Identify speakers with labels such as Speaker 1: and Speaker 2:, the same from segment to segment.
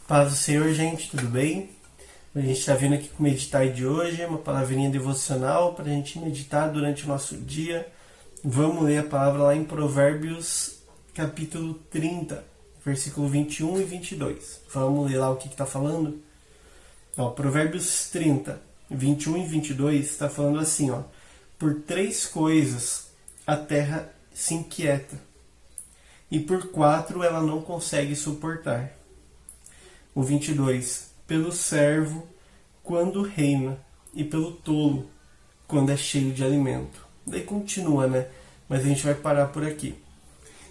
Speaker 1: Paz do Senhor, gente, tudo bem? A gente está vindo aqui com o Meditar de hoje, uma palavrinha devocional para a gente meditar durante o nosso dia. Vamos ler a palavra lá em Provérbios, capítulo 30, versículo 21 e 22. Vamos ler lá o que está falando? Provérbios 30, 21 e 22 está falando assim, por 3 coisas a terra se inquieta, e por 4 ela não consegue suportar. O 22, pelo servo quando reina, e pelo tolo quando é cheio de alimento. Daí continua, né? Mas a gente vai parar por aqui.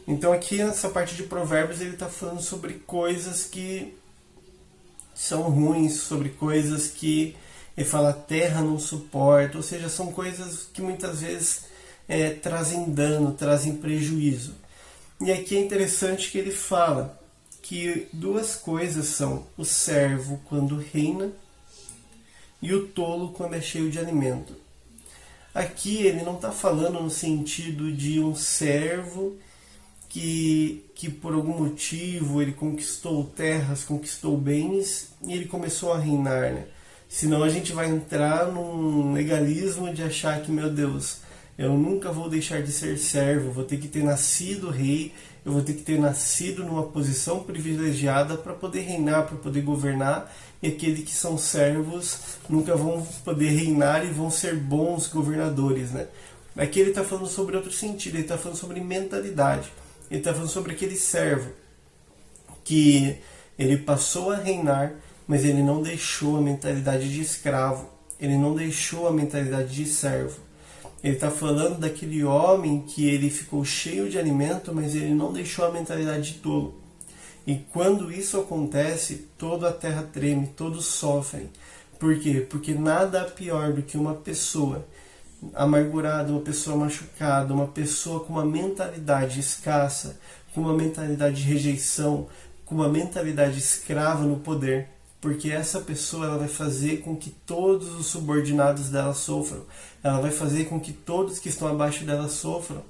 Speaker 1: Então aqui nessa parte de Provérbios ele está falando sobre coisas que são ruins, sobre coisas que ele fala a terra não suporta, ou seja, são coisas que muitas vezes trazem dano, trazem prejuízo. E aqui é interessante que ele fala que 2 coisas são o servo quando reina e o tolo quando é cheio de alimento. Aqui ele não está falando no sentido de um servo que por algum motivo ele conquistou terras, conquistou bens e ele começou a reinar, né? Senão a gente vai entrar num legalismo de achar que, meu Deus, eu nunca vou deixar de ser servo, vou ter que ter nascido rei, eu vou ter que ter nascido numa posição privilegiada para poder reinar, para poder governar, e aqueles que são servos nunca vão poder reinar e vão ser bons governadores, né? Aqui ele está falando sobre outro sentido, ele está falando sobre mentalidade, ele está falando sobre aquele servo que ele passou a reinar, mas ele não deixou a mentalidade de escravo, ele não deixou a mentalidade de servo. Ele está falando daquele homem que ele ficou cheio de alimento, mas ele não deixou a mentalidade de tolo. E quando isso acontece, toda a terra treme, todos sofrem. Por quê? Porque nada é pior do que uma pessoa amargurada, uma pessoa machucada, uma pessoa com uma mentalidade escassa, com uma mentalidade de rejeição, com uma mentalidade escrava no poder. Porque essa pessoa ela vai fazer com que todos os subordinados dela sofram. Ela vai fazer com que todos que estão abaixo dela sofram.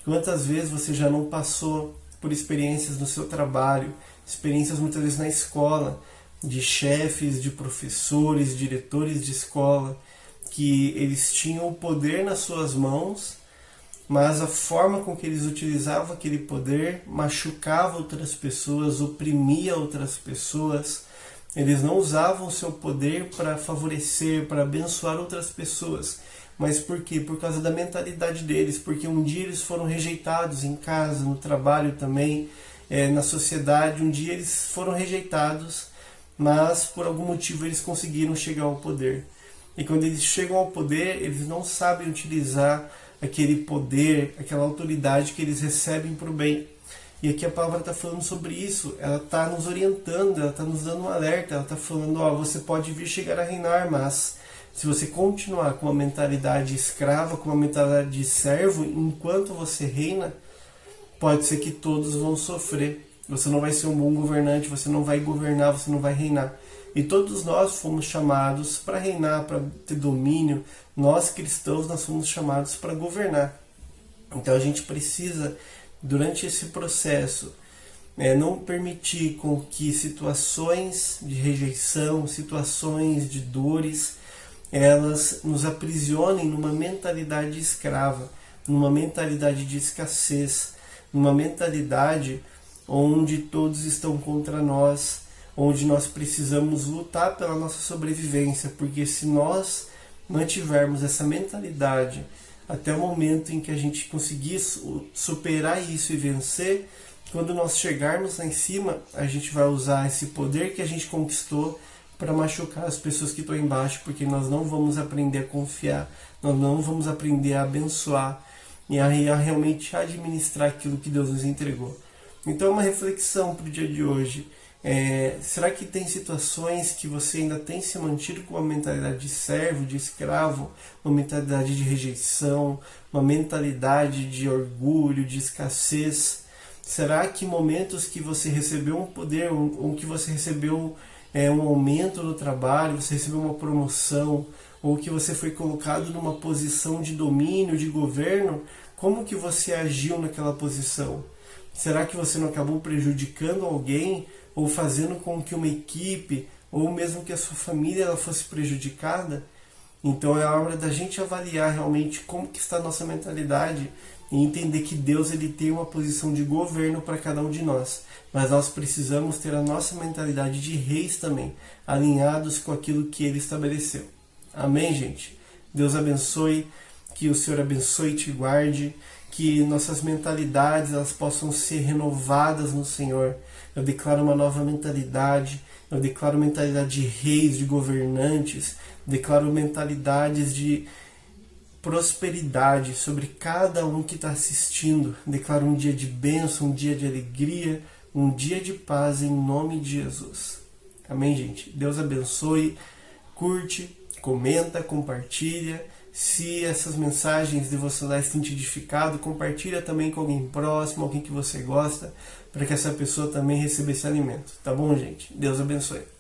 Speaker 1: Quantas vezes você já não passou por experiências no seu trabalho, experiências muitas vezes na escola, de chefes, de professores, diretores de escola, que eles tinham o poder nas suas mãos, mas a forma com que eles utilizavam aquele poder machucava outras pessoas, oprimia outras pessoas. Eles não usavam o seu poder para favorecer, para abençoar outras pessoas. Mas por quê? Por causa da mentalidade deles. Porque um dia eles foram rejeitados em casa, no trabalho também, na sociedade. Um dia eles foram rejeitados, mas por algum motivo eles conseguiram chegar ao poder. E quando eles chegam ao poder, eles não sabem utilizar aquele poder, aquela autoridade que eles recebem para o bem. E aqui a palavra está falando sobre isso, ela está nos orientando, ela está nos dando um alerta, ela está falando, você pode vir chegar a reinar, mas se você continuar com uma mentalidade escrava, com uma mentalidade de servo, enquanto você reina, pode ser que todos vão sofrer. Você não vai ser um bom governante, você não vai governar, você não vai reinar. E todos nós fomos chamados para reinar, para ter domínio. Nós cristãos, nós fomos chamados para governar. Então a gente precisa, durante esse processo, não permitir com que situações de rejeição, situações de dores, elas nos aprisionem numa mentalidade escrava, numa mentalidade de escassez, numa mentalidade onde todos estão contra nós, onde nós precisamos lutar pela nossa sobrevivência, porque se nós mantivermos essa mentalidade até o momento em que a gente conseguir superar isso e vencer, quando nós chegarmos lá em cima, a gente vai usar esse poder que a gente conquistou para machucar as pessoas que estão embaixo, porque nós não vamos aprender a confiar, nós não vamos aprender a abençoar e a realmente administrar aquilo que Deus nos entregou. Então, uma reflexão para o dia de hoje. Será que tem situações que você ainda tem se mantido com uma mentalidade de servo, de escravo, uma mentalidade de rejeição, uma mentalidade de orgulho, de escassez? Será que momentos que você recebeu um poder, ou que você recebeu um aumento no trabalho, você recebeu uma promoção, ou que você foi colocado numa posição de domínio, de governo, como que você agiu naquela posição? Será que você não acabou prejudicando alguém ou fazendo com que uma equipe, ou mesmo que a sua família ela fosse prejudicada. Então é a hora da gente avaliar realmente como que está a nossa mentalidade e entender que Deus ele tem uma posição de governo para cada um de nós. Mas nós precisamos ter a nossa mentalidade de reis também, alinhados com aquilo que Ele estabeleceu. Amém, gente? Deus abençoe, que o Senhor abençoe e te guarde, que nossas mentalidades elas possam ser renovadas no Senhor. Eu declaro uma nova mentalidade, eu declaro mentalidade de reis, de governantes, declaro mentalidades de prosperidade sobre cada um que está assistindo. Declaro um dia de bênção, um dia de alegria, um dia de paz em nome de Jesus. Amém, gente? Deus abençoe, curte, comenta, compartilha. Se essas mensagens devocionais têm te edificado, compartilha também com alguém próximo, alguém que você gosta, para que essa pessoa também receba esse alimento. Tá bom, gente? Deus abençoe.